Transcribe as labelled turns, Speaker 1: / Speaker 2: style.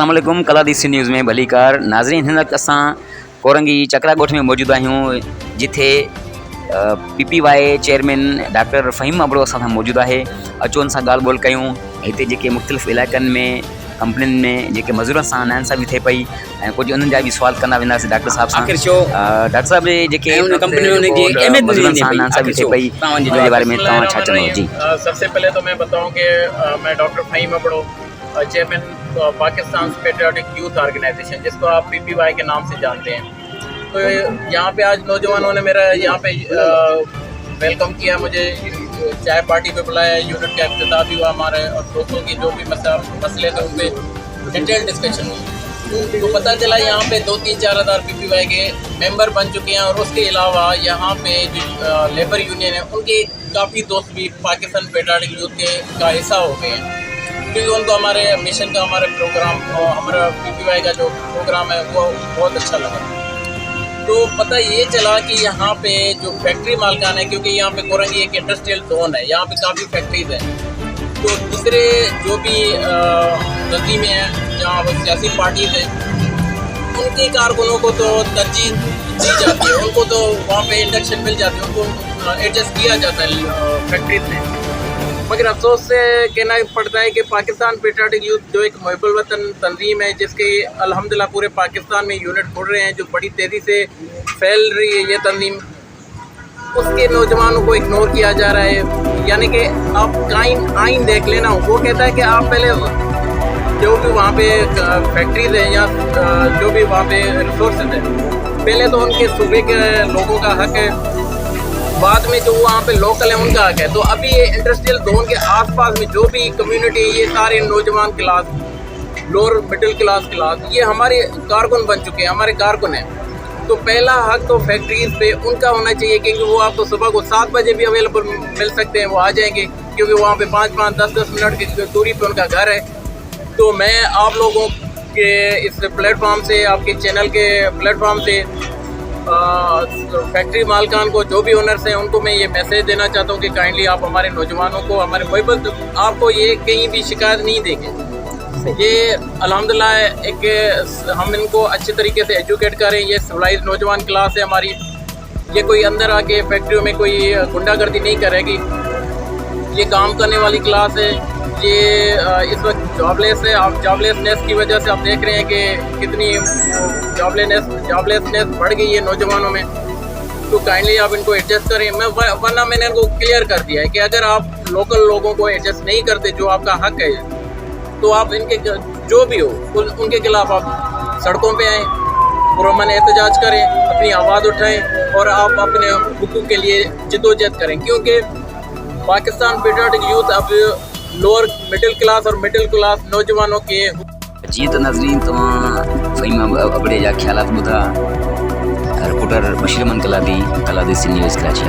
Speaker 1: अस्सलाम वालेकुम कलादीसी न्यूज़ में भली कार नाज़रीन। हिन वक्त असां कोरंगी चकरा गोठ में मौजूद आहियूं जिथे PPY chairman doctor Faheem Abro असां सां मौजूद है। अचो उन सां ॻाल्हि ॿोल कयूं। हिते जेके मुख़्तलिफ़ इलाइक़नि में कंपनियुनि में जेके मज़दूरनि सां नैन सां बि थिए पई ऐं कुझु उन्हनि जा बि सुवाल कंदा वेंदासीं डॉक्टर साहब सां। डॉक्टर साहब जेके मज़दूरनि सां नैन सां बि थिए पई उनजे बारे में तव्हां छा चवंदव? जी,
Speaker 2: सबसे पहले तो मैं बताऊं कि मैं doctor Faheem Abro chairman Pakistan patriotic youth organisation, जिसको आप PPY के नाम से जानते हैं, तो यहाँ पे आज नौजवानों ने मेरा यहाँ पे वेलकम किया, मुझे चाय पार्टी पे बुलाया, यूनिट का इफ्तिताह भी हुआ हमारे, और दोस्तों की जो भी मसले थे उन पर डिटेल डिस्कशन हुई। तो पता चला यहाँ पे 2-3-4 हज़ार PPY के मेंबर बन चुके हैं, और उसके अलावा यहाँ पे जो लेबर यूनियन है उनके काफ़ी दोस्त भी पाकिस्तान पेट्रियाटिक यूथ के का हिस्सा हो गए हैं, क्योंकि उनको हमारे मिशन का, हमारे प्रोग्राम, हमारा PPY का जो प्रोग्राम है वो बहुत अच्छा लगा। तो पता ये चला कि यहाँ पे जो फैक्ट्री मालकान है, क्योंकि यहाँ पे कोरंगी एक इंडस्ट्रियल जोन है, यहाँ पे काफ़ी फैक्ट्रीज हैं, तो दूसरे जो भी तंजीमें हैं जहाँ सियासी पार्टीज हैं उनके कारकुनों को तो तरजीह दी जाती है, उनको तो वहाँ पे इंडक्शन मिल जाती है, उनको एडजस्ट किया जाता है फैक्ट्रीज में। मगर अफसोस से कहना पड़ता है कि पाकिस्तान पेट्रियाटिक यूथ जो एक मुहिब्बुल वतन तंजीम है, जिसके अल्हम्दुलिल्लाह पूरे पाकिस्तान में यूनिट खुल रहे हैं, जो बड़ी तेज़ी से फैल रही है ये तंजीम, उसके नौजवानों को इग्नोर किया जा रहा है। यानी कि आप आइन देख लेना, वो कहता है कि आप पहले जो भी वहाँ पे फैक्ट्रीज हैं या जो भी वहाँ पे रिसोर्सेज हैं, पहले तो उनके सूबे के लोगों का हक है, बाद में जो वहाँ पे लोकल है उनका हक है। तो अभी ये इंडस्ट्रियल जोन के आसपास में जो भी कम्युनिटी है, ये सारे नौजवान क्लास, लोअर मिडिल क्लास, ये हमारे कारकुन बन चुके हैं, हमारे कारकुन हैं। तो पहला हक तो फैक्ट्रीज पे उनका होना चाहिए, क्योंकि वो आपको सुबह को 7 बजे भी अवेलेबल मिल सकते हैं, वो आ जाएंगे, क्योंकि वहाँ पे 5-5, 10-10 मिनट की दूरी पे उनका घर है। तो मैं आप लोगों के इस प्लेटफॉर्म से, आपके चैनल के प्लेटफॉर्म से फैक्ट्री मालकान को, जो भी ओनर्स हैं, उनको मैं ये मैसेज देना चाहता हूँ कि काइंडली आप हमारे नौजवानों को, हमारे मुहिब्बत, आपको ये कहीं भी शिकायत नहीं देंगे। ये अल्हम्दुलिल्लाह एक हम इनको अच्छे तरीके से एजुकेट करें, ये सिविलाइज नौजवान क्लास है हमारी, ये कोई अंदर आके फैक्ट्रियों में कोई गुंडागर्दी नहीं करेगी, ये काम करने वाली क्लास है। ये इस वक्त जॉबलेस है, आप जॉबलेसनेस की वजह से आप देख रहे हैं कि कितनी जॉबलेसनेस बढ़ गई है नौजवानों में। तो काइंडली आप इनको एडजस्ट करें। वरना मैंने इनको क्लियर कर दिया है कि अगर आप लोकल लोगों को एडजस्ट नहीं करते, जो आपका हक है, तो आप इनके जो भी हो उनके खिलाफ आप सड़कों पे आएँ, पुरअमन एहतजाज करें, अपनी आवाज़ उठाएं, और आप अपने हुकूक के लिए जिद्दोजहद करें, क्योंकि पाकिस्तान पेट्रियाटिक यूथ अब लोअर मिडिल क्लास और मिडिल क्लास नौजवानों के।
Speaker 1: जी तो नाज़रीन, तव्हां फ़हीम अबड़े जा ख़्यालात ॿुधा। रिपोर्टर बशीर अहमद कलादीसी न्यूज़ कराची।